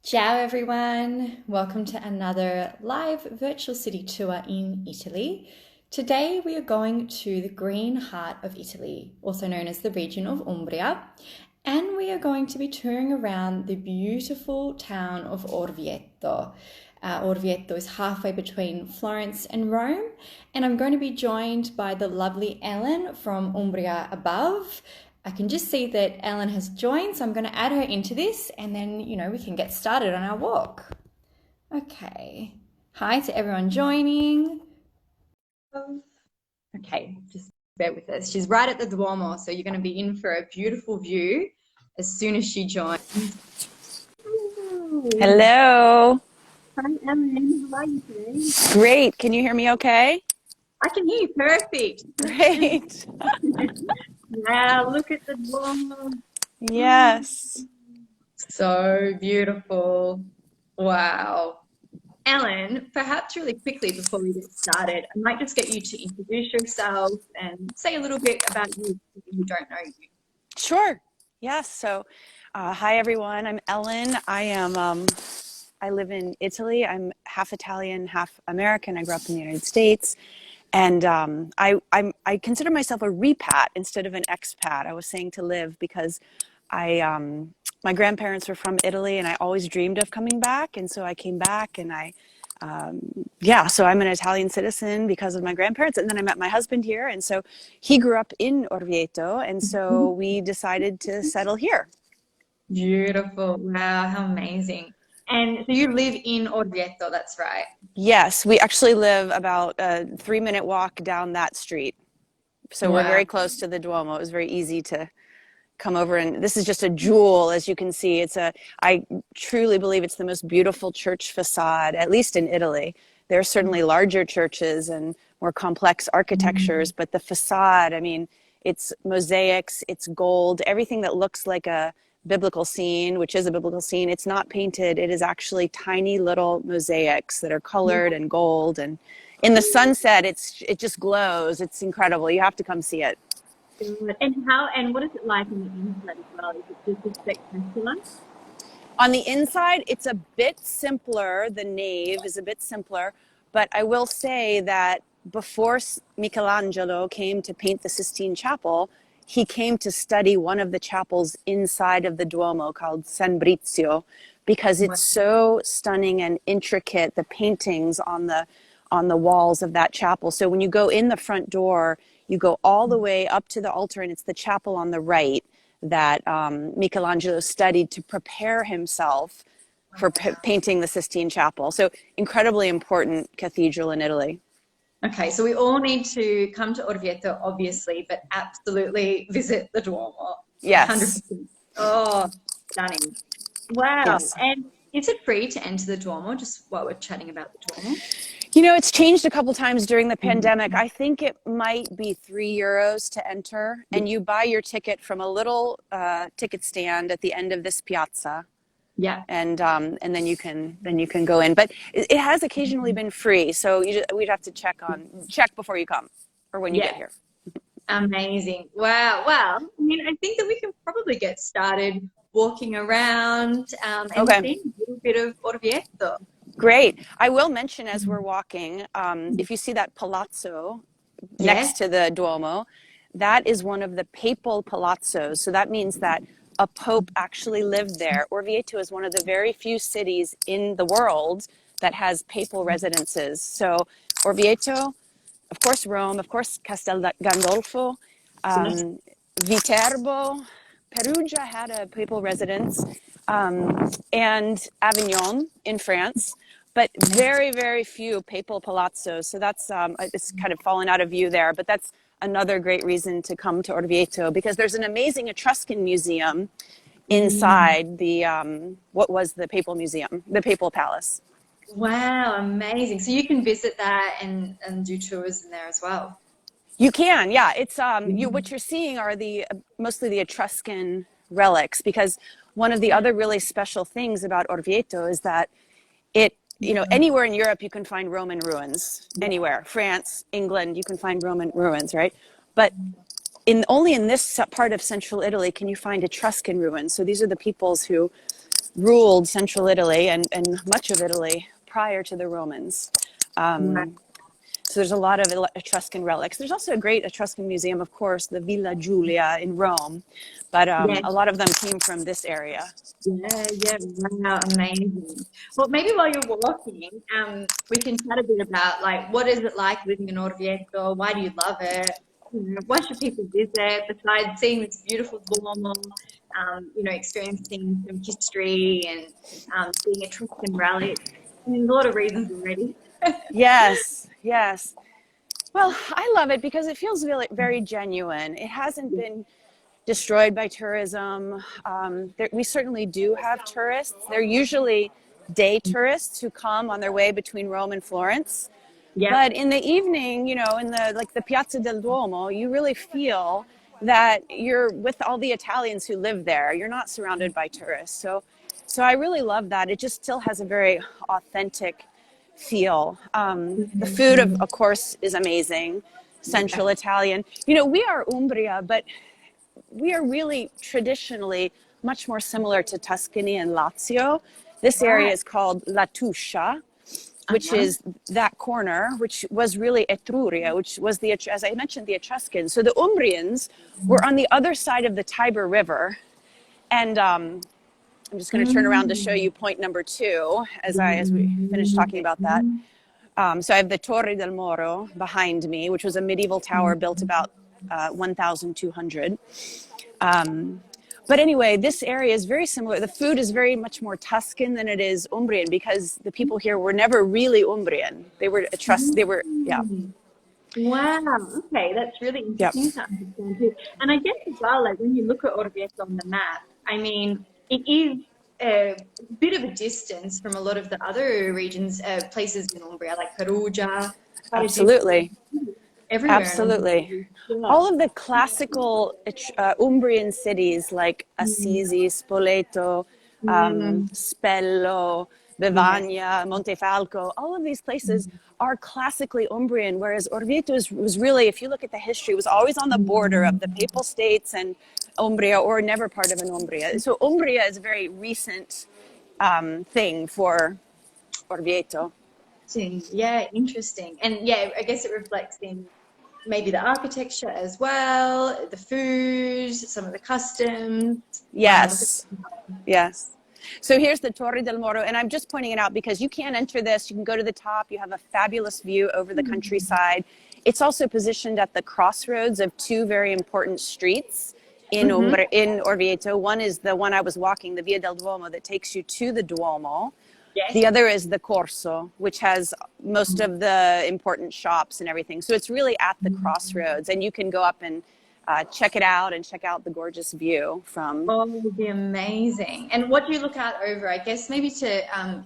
Ciao everyone! Welcome to another live virtual city tour in Italy. Today we are going to the green heart of Italy, also known as the region of Umbria, and we are going to be touring around the beautiful town of Orvieto. Orvieto is halfway between Florence and Rome, and I'm going to be joined by the lovely Ellen from Umbria above. I can just see that Ellen has joined, so I'm going to add her into this and then, we can get started on our walk. Okay. Hi to everyone joining. Okay, just bear with us. She's right at the Duomo, so you're going to be in for a beautiful view as soon as she joins. Hello. Hi, Ellen. How are you today? Great. Can you hear me okay? I can hear you perfect. Great. Wow, look at the Duomo. Yes. So beautiful. Wow. Ellen, perhaps really quickly before we get started, I might just get you to introduce yourself and say a little bit about you for people who don't know you. Sure. Yes. Hi everyone. I'm Ellen. I live in Italy. I'm half Italian, half American. I grew up in the United States. And I consider myself a repat instead of an expat. I was saying to live because my grandparents were from Italy, and I always dreamed of coming back. And so I came back, and so I'm an Italian citizen because of my grandparents. And then I met my husband here, and so he grew up in Orvieto, and so we decided to settle here. Beautiful. Wow, how amazing. And so you live in Orvieto, that's right. Yes, we actually live about a 3-minute walk down that street. So we're Wow. very close to the Duomo. It was very easy to come over, and this is just a jewel. As you can see, I truly believe it's the most beautiful church facade, at least in Italy. There are certainly larger churches and more complex architectures, but the facade, I mean, it's mosaics, it's gold, everything that looks like a biblical scene, which is a biblical scene. It's not painted. It is actually tiny little mosaics that are colored and gold, and in the sunset it just glows. It's incredible. You have to come see it. And what is it like on the inside as well? Is it just spectacular? On the inside, it's a bit simpler. The nave is a bit simpler, but I will say that before Michelangelo came to paint the Sistine Chapel, he came to study one of the chapels inside of the Duomo called San Brizio, because Wow. it's so stunning and intricate, the paintings on the walls of that chapel. So when you go in the front door, you go all the way up to the altar, and it's the chapel on the right that Michelangelo studied to prepare himself for painting the Sistine Chapel. So incredibly important cathedral in Italy. Okay, so we all need to come to Orvieto, obviously, but absolutely visit the Duomo. Yes. 100%. Oh, stunning. Wow. Yes. And is it free to enter the Duomo, just while we're chatting about the Duomo? You know, it's changed a couple times during the pandemic. I think it might be €3 to enter, and you buy your ticket from a little ticket stand at the end of this piazza. Yeah. And then you can go in. But it has occasionally been free, so we'd have to check before you come or when you Yeah. get here. Amazing. Wow. Well, I mean, I think that we can probably get started walking around and Okay, seeing a little bit of Orvieto. great. I will mention as we're walking, if you see that palazzo Yes. next to the Duomo, that is one of the papal palazzos. So that means that a pope actually lived there. Orvieto is one of the very few cities in the world that has papal residences. So Orvieto, of course Rome, of course Castel Gandolfo, Yes. Viterbo, Perugia had a papal residence, and Avignon in France, but very, very few papal palazzos. So that's it's kind of fallen out of view there, but that's another great reason to come to Orvieto, because there's an amazing Etruscan museum inside the what was the papal museum, the papal palace. Wow, amazing. So you can visit that and do tours in there as well. You can, yeah. It's what you're seeing are the mostly the Etruscan relics, because one of the other really special things about Orvieto is that anywhere in Europe you can find Roman ruins. Anywhere, France, England, you can find Roman ruins, right? But only in this part of central Italy can you find Etruscan ruins. So these are the peoples who ruled central Italy and much of Italy prior to the Romans. Right. So there's a lot of Etruscan relics. There's also a great Etruscan museum, of course, the Villa Giulia in Rome, but Yeah. a lot of them came from this area. Yeah, yeah, wow, amazing. Well, maybe while you're walking, we can chat a bit about like what is it like living in Orvieto? Why do you love it? Why should people visit besides seeing this beautiful Duomo? Experiencing some history and seeing Etruscan relics. I mean, there's a lot of reasons already. Yes, yes. Well, I love it because it feels really very genuine. It hasn't been destroyed by tourism. We certainly do have tourists. They're usually day tourists who come on their way between Rome and Florence. Yeah. But in the evening, in the Piazza del Duomo, you really feel that you're with all the Italians who live there. You're not surrounded by tourists. So I really love that. It just still has a very authentic feel. The food, of course, is amazing. Yeah. Central Italian. We are Umbria, but we are really traditionally much more similar to Tuscany and Lazio. This area Right. is called La Tuscia, which Uh-huh. is that corner, which was really Etruria, which was as I mentioned, the Etruscans. So the Umbrians were on the other side of the Tiber River. And I'm just going to turn around to show Mm. you point number two as we finish talking about that. Mm. So I have the Tori Del Moro behind me, which was a medieval tower built about 1200. But anyway, this area is very similar. The food is very much more Tuscan than it is Umbrian because the people here were never really Umbrian. They were yeah, Mm. Wow. Okay, that's really yeah, interesting to understand too. And I guess as well, like when you look at Orvieto on the map, I mean, it is a bit of a distance from a lot of the other regions, places in Umbria, like Perugia, quite a distance absolutely. everywhere in Absolutely. Umbria. Yeah. All of the classical Umbrian cities like Mm. Assisi, Spoleto, Mm. Spello, Yes. Vivagna, Montefalco, all of these places are classically Umbrian, whereas Orvieto was really, if you look at the history, was always on the border of the Mm. Papal States and Umbria, or never part of an Umbria. So Umbria is a very recent thing for Orvieto. Yeah, interesting. And yeah, I guess it reflects in maybe the architecture as well, the food, some of the customs. Wow, look at Yes. Yes. So here's the Torre del Moro, and I'm just pointing it out because you can enter this. You can go to the top. You have a fabulous view over the countryside. It's also positioned at the crossroads of two very important streets in mm-hmm. In Orvieto. One is the one I was walking, the Via del Duomo, that takes you to the Duomo. Yes. The other is the Corso, which has most of the important shops and everything. So it's really at the crossroads, and you can go up and check it out and check out the gorgeous view from. Oh, it would be amazing. And what do you look out over? I guess maybe to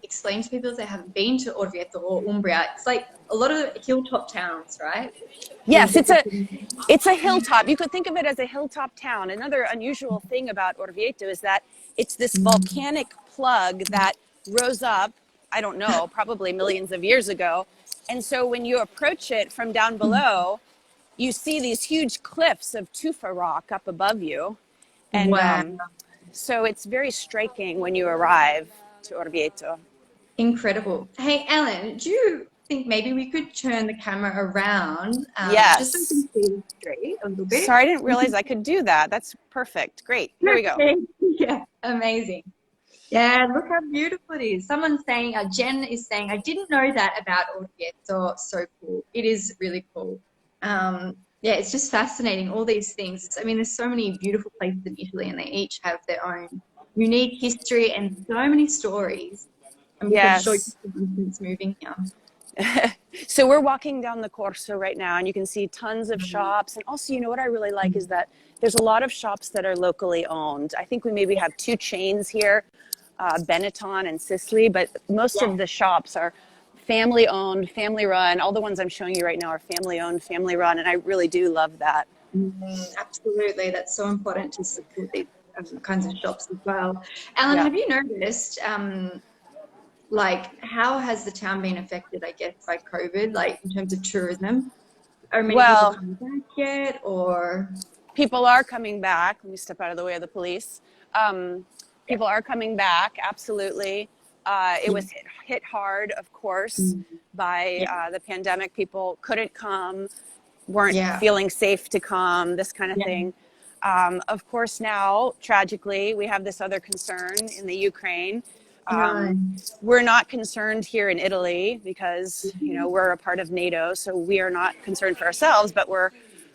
explain to people if they haven't been to Orvieto or Umbria, it's like a lot of hilltop towns, right? You Yes, get to it's a hilltop. You could think of it as a hilltop town. Another unusual thing about Orvieto is that it's this volcanic plug that rose up, I don't know, probably millions of years ago. And so when you approach it from down below, you see these huge cliffs of tufa rock up above you. And wow, so it's very striking when you arrive to Orvieto. incredible. Hey, Ellen, do you think maybe we could turn the camera around just so we Yes. can see the street a little bit? Sorry, I didn't realize I could do that. That's perfect. Great. Here we go. Okay. Yeah, amazing. Yeah, look how beautiful it is. Someone's saying, Jen is saying, I didn't know that about Orvieto. So cool. It is really cool. Yeah, it's just fascinating, all these things. I mean, there's so many beautiful places in Italy, and they each have their own unique history and so many stories. And we can show you Yes. since moving here. So we're walking down the Corso right now, and you can see tons of shops. And also, what I really like is that there's a lot of shops that are locally owned. I think we maybe have two chains here, Benetton and Sicily, but most Yeah. of the shops are family owned, family run. All the ones I'm showing you right now are family owned, family run, and I really do love that. Absolutely. That's so important to support these kinds of shops as well. Alan, Yeah. have you noticed, like, how has the town been affected, I guess, by COVID, like in terms of tourism? Are many people Well, coming back yet, or? people are coming back. Let me step out of the way of the police. Um, people are coming back. Absolutely. It was hit hard, of course, by the pandemic. People couldn't come, weren't feeling safe to come, this kind of thing. Of course, now, tragically, we have this other concern in the Ukraine. We're not concerned here in Italy because, you know, we're a part of NATO, so we are not concerned for ourselves, but we're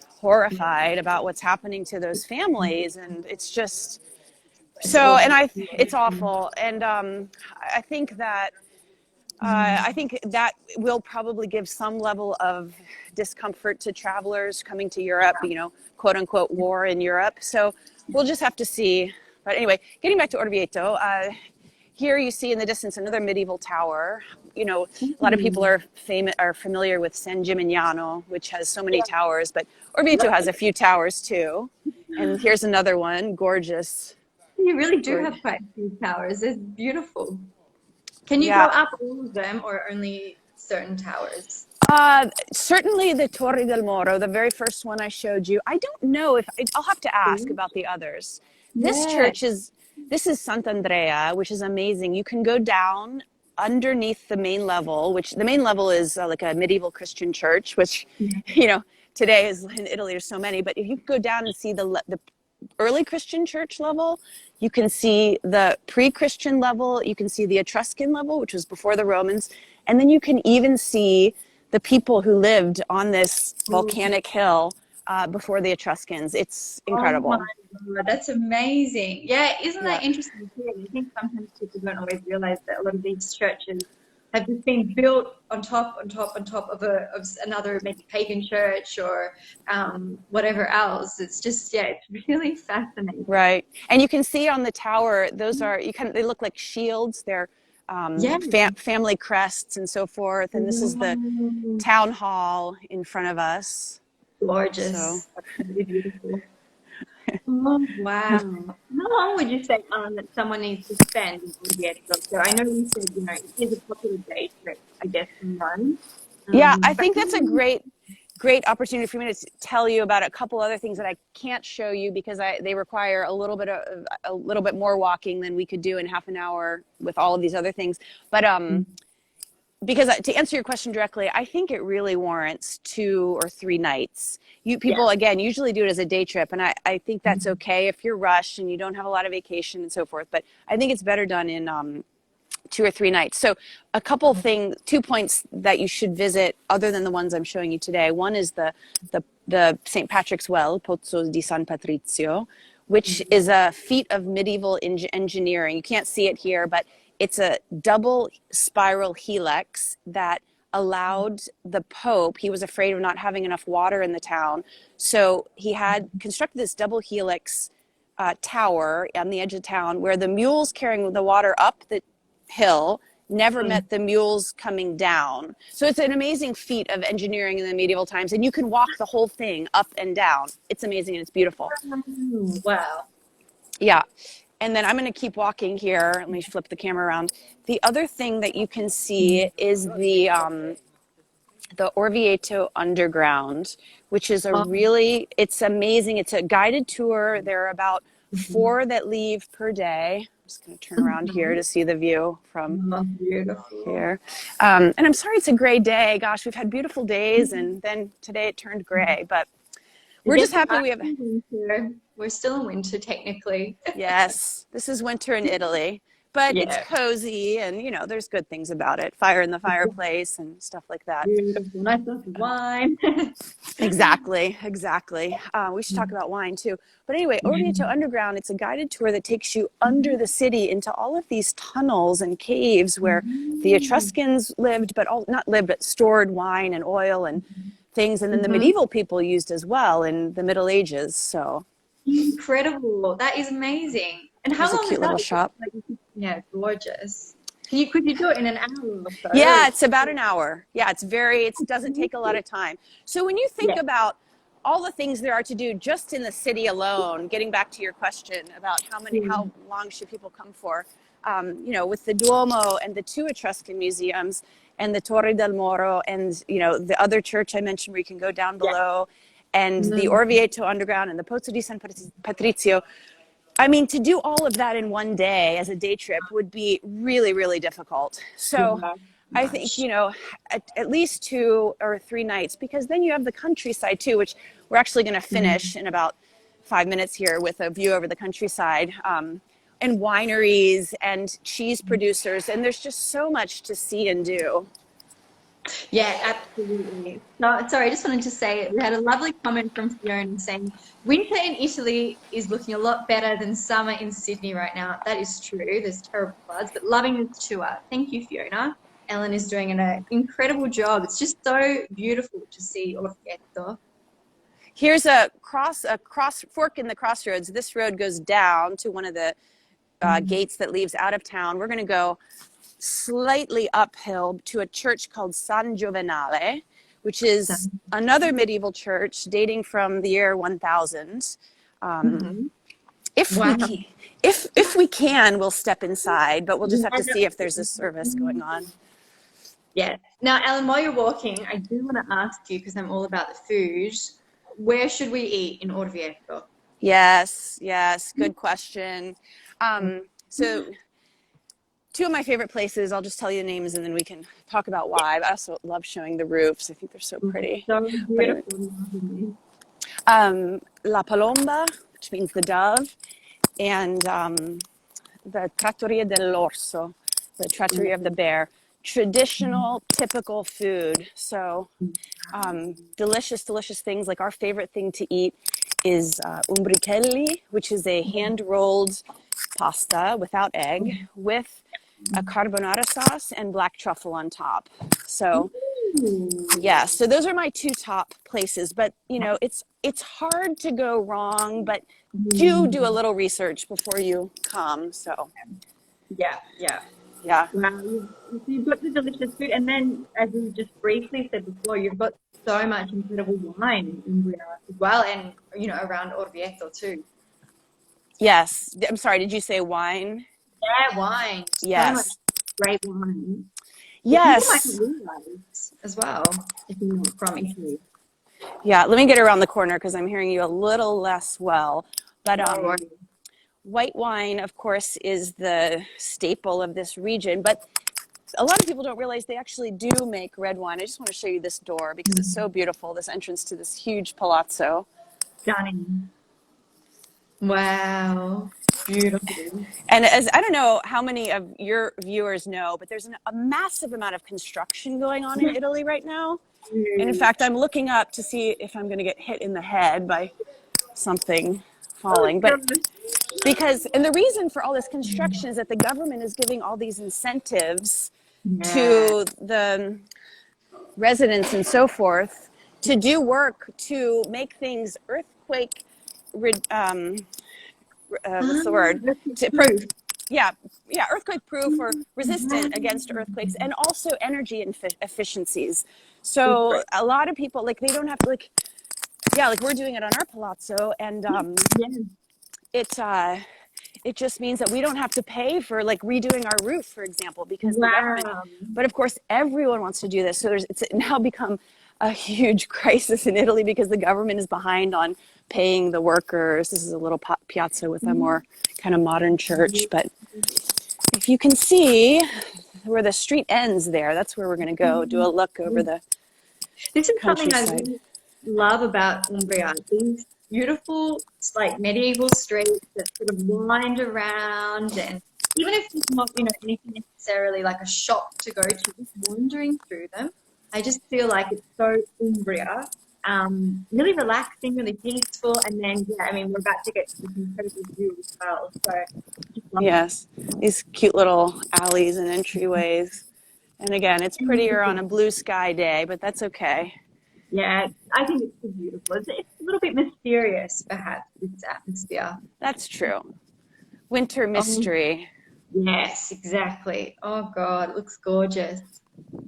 horrified about what's happening to those families. And it's just so, and it's awful. And I think that will probably give some level of discomfort to travelers coming to Europe, you know, quote unquote war in Europe. So we'll just have to see. But anyway, getting back to Orvieto, here you see in the distance another medieval tower. You know, a lot of people are familiar with San Gimignano, which has so many towers, but Orvieto has a few towers too. And here's another one, gorgeous. You really do have quite a few towers. It's beautiful. Can you go up all of them or only certain towers? Certainly the Tori Del Moro, the very first one I showed you. I don't know if I'll have to ask about the others. This church is Sant'Andrea, which is amazing. You can go down underneath the main level, which the main level is like a medieval Christian church, which, you know, today is in Italy, there's so many, but if you go down and see the early Christian church level, you can see the pre-Christian level, you can see the Etruscan level, which was before the Romans, and then you can even see the people who lived on this volcanic hill before the Etruscans. It's incredible. Oh my God, that's amazing. Yeah, isn't that interesting too? I think sometimes people don't always realize that a lot of these churches have just been built on top of another maybe pagan church or whatever else. It's just, it's really fascinating. Right. And you can see on the tower, those are, they look like shields. They're family crests and so forth. And this is the town hall in front of us. Gorgeous. So. Really beautiful. Oh, wow. How long would you say that someone needs to spend in Orvieto? So I know you said, you know, it is a popular day trip, I guess, in Rome. Yeah, I think that's a great opportunity for me to tell you about a couple other things that I can't show you because they require a little bit more walking than we could do in half an hour with all of these other things. But because to answer your question directly, I think it really warrants 2 or 3 nights. People again usually do it as a day trip, and I think that's okay if you're rushed and you don't have a lot of vacation and so forth. But I think it's better done in 2 or 3 nights. So a couple things, 2 points that you should visit other than the ones I'm showing you today. One is the St. Patrick's Well, Pozzo di San Patrizio, which is a feat of medieval engineering. You can't see it here, but it's a double spiral helix that allowed the Pope, he was afraid of not having enough water in the town, so he had constructed this double helix tower on the edge of town where the mules carrying the water up the hill never met the mules coming down. So it's an amazing feat of engineering in the medieval times, and you can walk the whole thing up and down. It's amazing and it's beautiful. Wow. Yeah. And then I'm going to keep walking here. Let me flip the camera around. The other thing that you can see is the Orvieto Underground, which is it's amazing. It's a guided tour. There are about 4 that leave per day. I'm just going to turn around here to see the view from here. And I'm sorry it's a gray day. Gosh, we've had beautiful days, and then today it turned gray. But we're just happy we have... We're still in winter, technically. Yes, this is winter in Italy. But it's cozy, and, you know, there's good things about it. Fire in the fireplace and stuff like that. Beautiful. Nice glass of wine. Exactly. We should talk about wine, too. But anyway, Orvieto Underground, it's a guided tour that takes you under the city into all of these tunnels and caves where the Etruscans lived, but stored wine and oil and things. And then the medieval people used as well in the Middle Ages, so... Incredible. That is amazing. And how long is a cute little shop. Yeah, gorgeous. Could you do it in an hour or so? Yeah, it's about an hour. Yeah, it doesn't take a lot of time. So when you think about all the things there are to do just in the city alone, getting back to your question about how long should people come for, you know, with the Duomo and the 2 Etruscan museums and the Tori Del Moro and, you know, the other church I mentioned where you can go down below and the Orvieto Underground and the Pozzo di San Patrizio, I mean, to do all of that in one day as a day trip would be really, really difficult. So Yeah, I think, much. at least 2 or 3 nights, because then you have the countryside too, which we're actually going to finish in about 5 minutes here with a view over the countryside, and wineries and cheese producers. And there's just so much to see and do. Yeah, absolutely. No, sorry, I just wanted to say we had a lovely comment from Fiona saying winter in Italy is looking a lot better than summer in Sydney right now. That is true. There's terrible floods, but loving this tour. Thank you, Fiona. Ellen is doing an incredible job. It's just so beautiful to see Orvieto. Here's a cross fork in the crossroads. This road goes down to one of the gates that leaves out of town. We're going to go slightly uphill to a church called San Giovannale, which is another medieval church dating from the year 1000. Mhm. If we Wow. can, if we can, we'll step inside, but we'll just have to see if there's a service going on. Yeah. Now, Ellen, while you're walking, I do want to ask you, because I'm all about the food, where should we eat in Orvieto? Yes, good question. So two of my favorite places, I'll just tell you the names and then we can talk about why. I also love showing the roofs. I think they're so pretty. So But anyway, beautiful. La Palomba, which means the dove, and the Trattoria dell'Orso, the Trattoria of the Bear. Traditional, typical food. So delicious, delicious things. Like our favorite thing to eat is umbricelli, which is a hand-rolled pasta without egg with a carbonara sauce and black truffle on top. So yeah, so those are my two top places. But it's hard to go wrong. But do a little research before you come. So Yeah, yeah. yeah. Wow, you've got the delicious food, and then, as you just briefly said before, you've got so much incredible wine in Umbria as well, and around Orvieto too. Yes. I'm sorry. Did you say wine? Yeah, wine. So much Yes. great wine that people might not Yes. realize as well if you're not from Italy. Yeah. Let me get around the corner because I'm hearing you a little less well. But No worries. white wine, of course, is the staple of this region. But a lot of people don't realize they actually do make red wine. I just want to show you this door because it's so beautiful, this entrance to this huge palazzo. Stunning. Wow. Beautiful. And as I don't know how many of your viewers know, but there's a massive amount of construction going on in Italy right now. And in fact, I'm looking up to see if I'm going to get hit in the head by something falling. But and the reason for all this construction is that the government is giving all these incentives Yeah. to the residents and so forth to do work to make things earthquake, what's the word? Yeah, earthquake proof or resistant against earthquakes, and also energy efficiencies. So a lot of people, like, they don't have to, like we're doing it on our palazzo, and it just means that we don't have to pay for, like, redoing our roof, for example, because the government. But of course, everyone wants to do this. So it's now become a huge crisis in Italy because the government is behind on paying the workers. This is a little piazza with a more kind of modern church. But if you can see where the street ends there, that's where we're going to go do a look over the This is something I countryside. really love about Umbria. These beautiful, like medieval streets that sort of wind around, and even if there's not, anything necessarily like a shop to go to, just wandering through them, I just feel like it's so Umbria. Really relaxing, really peaceful, and then we're about to get to this incredible view as well. So just love Yes, these cute little alleys and entryways. And again, it's prettier on a blue sky day, but that's okay. Yeah, I think it's so beautiful. It's a little bit mysterious, perhaps, this atmosphere. That's true. Winter Oh, mystery. yes, exactly. Oh God, it looks gorgeous.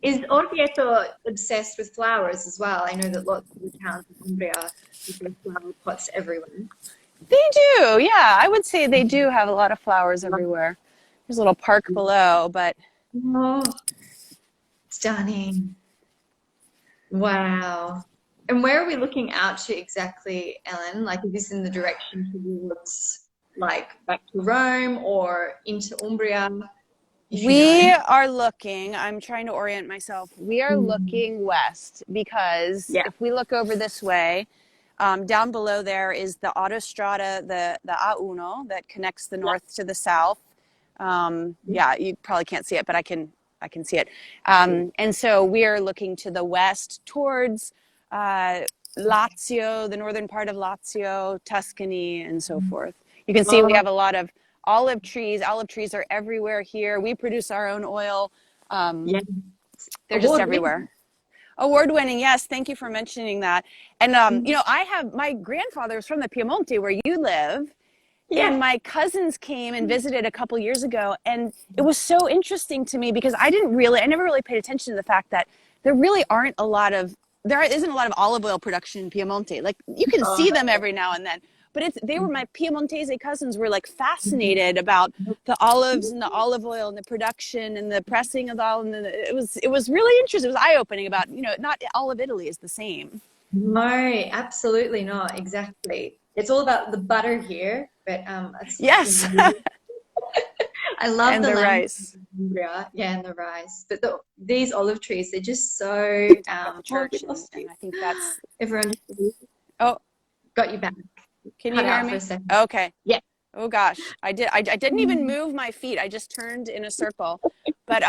Is Orvieto obsessed with flowers as well? I know that lots of the towns in Umbria have got flower pots everywhere. They do, yeah. I would say they do have a lot of flowers everywhere. There's a little park below, but Oh, stunning. Wow. And where are we looking out to exactly, Ellen? Like, is this in the direction towards? like back to Rome or into Umbria, if you know? We are looking, I'm trying to orient myself. We are Mm. looking west because Yeah. if we look over this way, down below there is the autostrada, the A1 that connects the Yeah. north to the south. Yeah, you probably can't see it, but I can see it. And so we are looking to the west towards uh, Lazio, the northern part of Lazio, Tuscany, and so forth. You can see we Oh, have a lot of olive trees. Olive trees are everywhere here. We produce our own oil. yeah. They're just Award winning. everywhere. Award winning, yes. Thank you for mentioning that. And Mm. I have my grandfather is from the Piemonte where you live, Yeah. and my cousins came and visited a couple years ago, and it was so interesting to me because I never really paid attention to the fact that there really aren't a lot of there isn't a lot of olive oil production in Piemonte. Like you can Oh, see them every now and then, but they were my Piemontese cousins were like fascinated about the olives and the olive oil and the production and the pressing of the olive. And it was really interesting. It was eye opening about not all of Italy is the same. no, absolutely not. Exactly. It's all about the butter here, but Yes, I love and the the language rice. of Umbria, yeah, and the rice. But these olive trees, they're just so Got the oh, we church, and, lost and you. I think that's. Everyone Oh, got you back. can you Cut hear out for a me? second. Okay. Yeah. Oh gosh, I didn't even move my feet. I just turned in a circle. But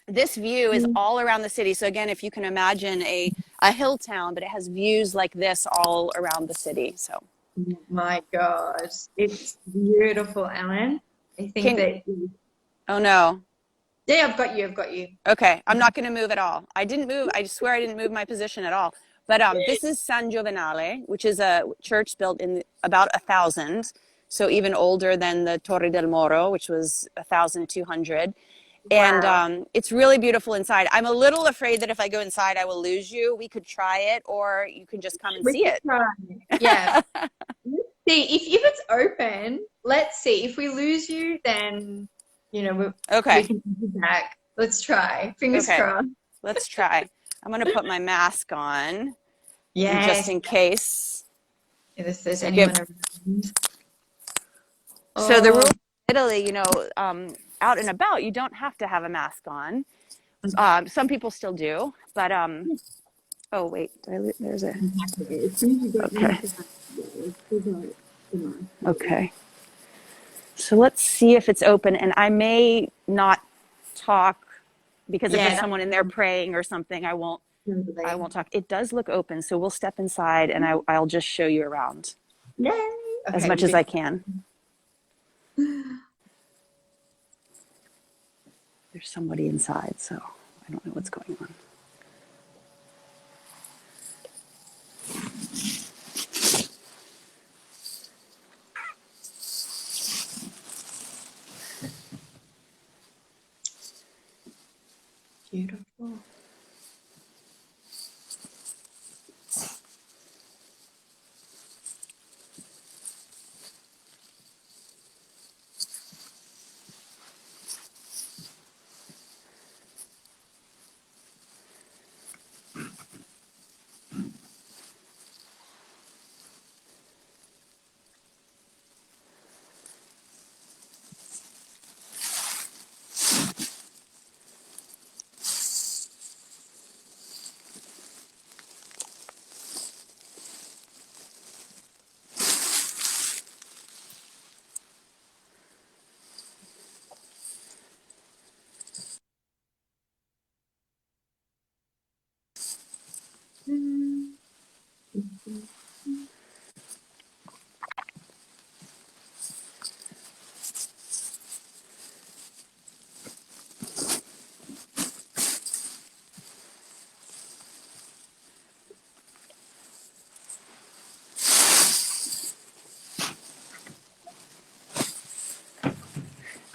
this view is all around the city. So again, if you can imagine a hill town, but it has views like this all around the city. So My God, it's beautiful, Ellen. I think can that oh no. yeah, I've got you. I've got you. Okay, I'm not going to move at all. I didn't move. I swear I didn't move my position at all. But this is San Giovannale, which is a church built in about 1000, so even older than the Tori Del Moro, which was 1200. And Wow. it's really beautiful inside. I'm a little afraid that if I go inside, I will lose you. We could try it, or you can just come and We see could it. try. Yeah. Let's see if it's open. Let's see. If we lose you, then we Okay, can be back. Let's try. Fingers okay, crossed. let's try. I'm going to put my mask on, and just Yes. in case. If there's So give anyone around. So the rule Oh, in Italy, out and about, you don't have to have a mask on. Some people still do, but oh wait, there's a exactly. As soon as you get okay, into that, yeah, let's figure out the mask. okay. So let's see if it's open, and I may not talk because if Yeah, there's that's someone in there praying or something, I won't. I totally. won't talk. It does look open, so we'll step inside, and I'll just show you around Yay. as Okay, much we'll as be. I can. There's somebody inside, so I don't know what's going on. Beautiful. Mm.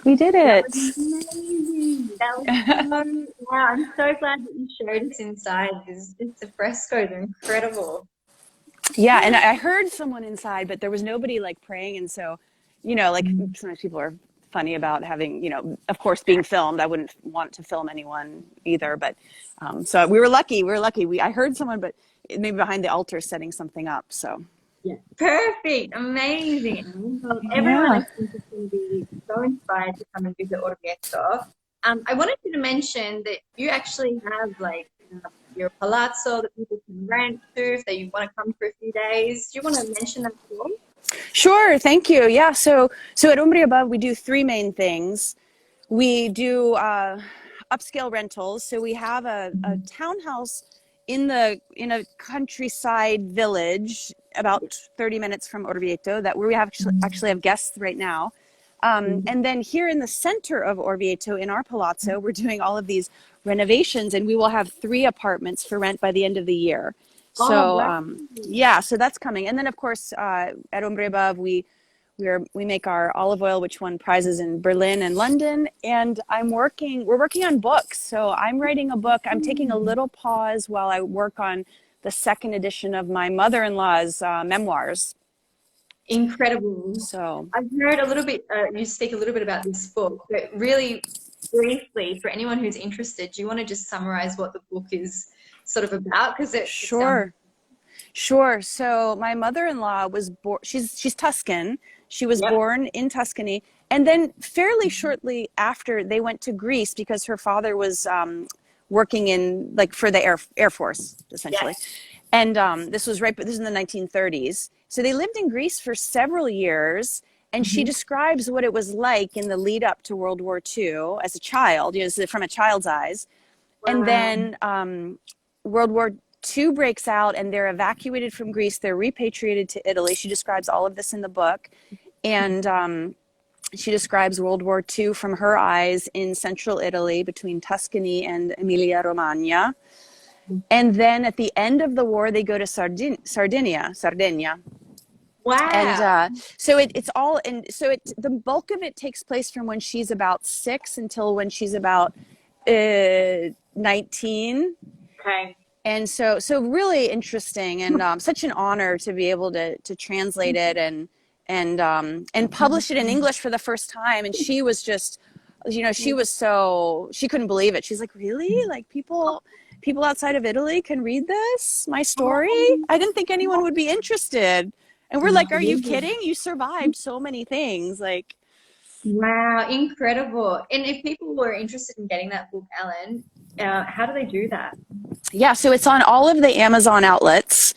We did That it. was amazing. That was so, wow. I'm so glad that you showed us inside. It's the frescoes are incredible. Yeah, and I heard someone inside, but there was nobody like praying, and so, like Mm. sometimes people are funny about having, of course, being filmed. I wouldn't want to film anyone either, but so we were lucky. We were lucky. I heard someone, but maybe behind the altar setting something up. So Yeah, perfect, amazing. Well, everyone Yeah. I think is going to be so inspired to come and visit Orvieto. I wanted you to mention that you actually have like your palazzo that people can rent to if they want to come for a few days. Do you want to mention that at all? Sure, thank you. Yeah, so at Umbria Above we do three main things. We do upscale rentals. So we have a townhouse in a countryside village about 30 minutes from Orvieto that where we have actually have guests right now. And then here in the center of Orvieto in our palazzo, we're doing all of these renovations and we will have 3 apartments for rent by the end of the year. Oh, So wow. yeah, so that's coming. And then of course at Umbria Above we make our olive oil, which won prizes in Berlin and London. And we're working on books. So I'm writing a book. I'm taking a little pause while I work on the second edition of my mother-in-law's memoirs. Incredible. So I've heard a little bit, you speak a little bit about this book, but really briefly, for anyone who's interested, do you want to just summarize what the book is sort of about? Because it sounds, sure. Sure. So my mother-in-law was born, she's Tuscan. She was yep. born in Tuscany. And then fairly shortly after they went to Greece because her father was working in like for the Air Force, essentially. Yes. And this is in the 1930s. So they lived in Greece for several years. And she Mhm. describes what it was like in the lead up to World War II as a child, from a child's eyes. And Wow. then World War II breaks out and they're evacuated from Greece. They're repatriated to Italy. She describes all of this in the book. And she describes World War II from her eyes in central Italy between Tuscany and Emilia Romagna. And then at the end of the war, they go to Sardinia. And Wow. it's all, and so the bulk of it takes place from when she's about 6 until when she's about 19. Okay. And so really interesting and such an honor to be able to translate it and publish it in English for the first time. And she was just, she couldn't believe it. She's like, really? Like people outside of Italy can read this, my story? I didn't think anyone would be interested. And we're like, are you kidding? You survived so many things. Like, Wow, incredible. And if people were interested in getting that book, Ellen, how do they do that? yeah, so it's on all of the Amazon outlets,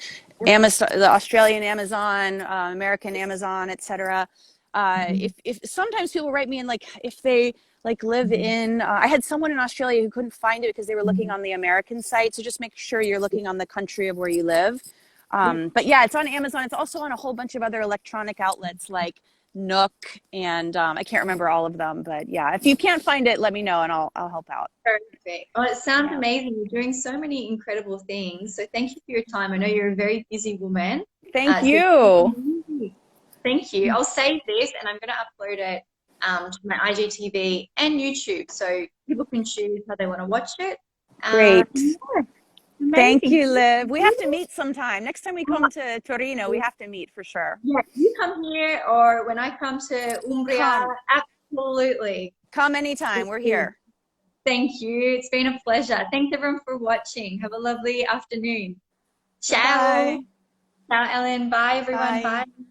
Amazon, the Australian Amazon, American Amazon, etc. If sometimes people write me and like if they like live in, I had someone in Australia who couldn't find it because they were looking on the American site. So just make sure you're looking on the country of where you live. But yeah, it's on Amazon. It's also on a whole bunch of other electronic outlets like Nook and I can't remember all of them. But yeah, if you can't find it, let me know and I'll help out. Perfect. Oh, it sounds Yeah. amazing. You're doing so many incredible things. So thank you for your time. I know you're a very busy woman. Thank So you. thank you. I'll save this and I'm going to upload it to my IGTV and YouTube so people can choose how they want to watch it. Great. Yeah, Thank amazing. you, Liv. We have to meet sometime. Next time we come to Torino, we have to meet for sure. Yeah, you come here or when I come to Umbria, Come. absolutely. Come anytime. We're here. Thank you. It's been a pleasure. Thanks everyone for watching. Have a lovely afternoon. Ciao. Bye-bye. Ciao, Ellen. Bye, everyone. Bye. Bye.